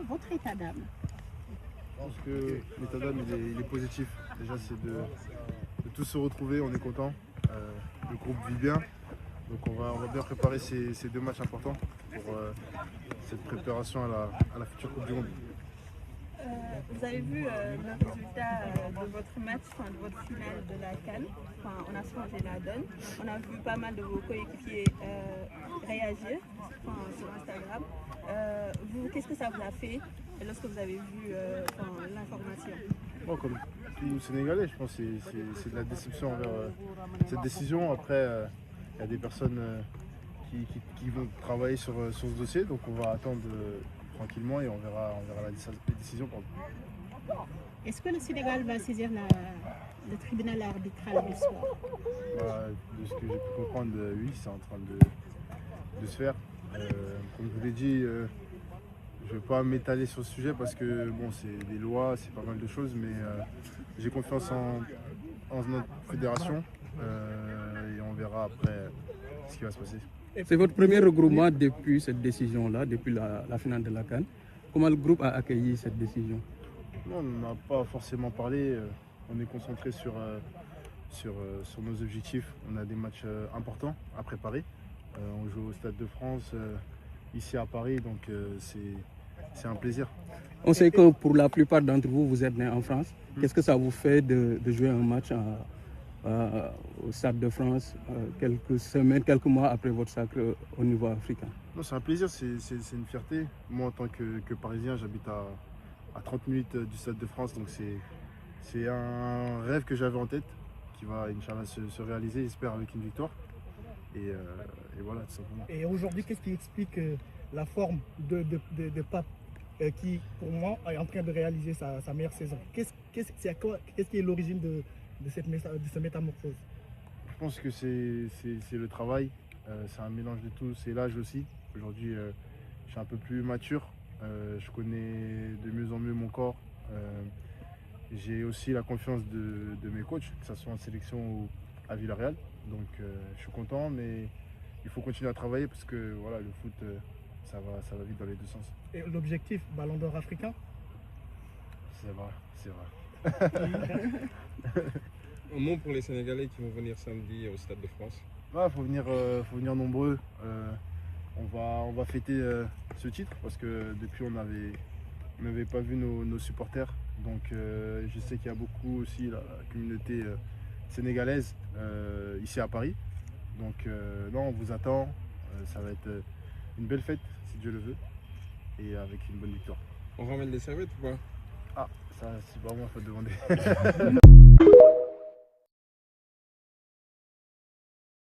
Votre état d'âme? Je pense que l'état d'âme il est positif. Déjà c'est de tous se retrouver, on est content. Le groupe vit bien. Donc on va bien préparer ces deux matchs importants pour cette préparation à la future Coupe du Monde. Vous avez vu le résultat de votre match, de votre finale de la CAN. On a changé la donne. On a vu pas mal de vos coéquipiers réagir sur Instagram. Vous, qu'est-ce que ça vous a fait lorsque vous avez vu l'information? Bon, comme tout Sénégalais, je pense que c'est de la déception envers cette décision. Après, il y a des personnes qui vont travailler sur ce dossier, donc on va attendre tranquillement et on verra la décision. Est-ce que le Sénégal va saisir le tribunal arbitral du soir? De ce que j'ai pu comprendre, oui, c'est en train de se faire. Comme je vous l'ai dit, je ne vais pas m'étaler sur ce sujet parce que bon, c'est des lois, c'est pas mal de choses, mais j'ai confiance en notre fédération et on verra après ce qui va se passer. C'est votre premier regroupement depuis cette décision-là, depuis la finale de la CAN. Comment le groupe a accueilli cette décision? Non, on n'a pas forcément parlé. On est concentré sur nos objectifs. On a des matchs importants à préparer. On joue au Stade de France, ici à Paris, donc c'est un plaisir. On sait que pour la plupart d'entre vous, vous êtes nés en France. Qu'est-ce que ça vous fait de jouer un match au Stade de France quelques semaines, quelques mois après votre sacre au niveau africain? Non, c'est un plaisir, c'est une fierté. Moi, en tant que Parisien, j'habite à 30 minutes du Stade de France, donc c'est un rêve que j'avais en tête qui va, Inch'Allah, se réaliser, j'espère, avec une victoire. Et voilà, tout simplement. Et aujourd'hui, qu'est-ce qui explique la forme de Pape qui, pour moi, est en train de réaliser sa meilleure saison? Qu'est-ce qui est l'origine de cette métamorphose? Je pense que c'est le travail, c'est un mélange de tout, c'est l'âge aussi. Aujourd'hui, je suis un peu plus mature, je connais de mieux en mieux mon corps. J'ai aussi la confiance de mes coachs, que ce soit en sélection ou à Villarreal. Donc je suis content, mais il faut continuer à travailler parce que voilà, le foot, ça va vite dans les deux sens. Et l'objectif, Ballon d'Or africain? C'est vrai. Un mot pour les Sénégalais qui vont venir samedi au Stade de France. Ouais, faut venir nombreux. On va fêter ce titre parce que depuis on n'avait pas vu nos supporters. Donc je sais qu'il y a beaucoup aussi la communauté sénégalaise ici à Paris. Donc non, on vous attend. Ça va être une belle fête si Dieu le veut et avec une bonne victoire. On ramène des serviettes ou pas? Ah, ça c'est pas moi, faut demander.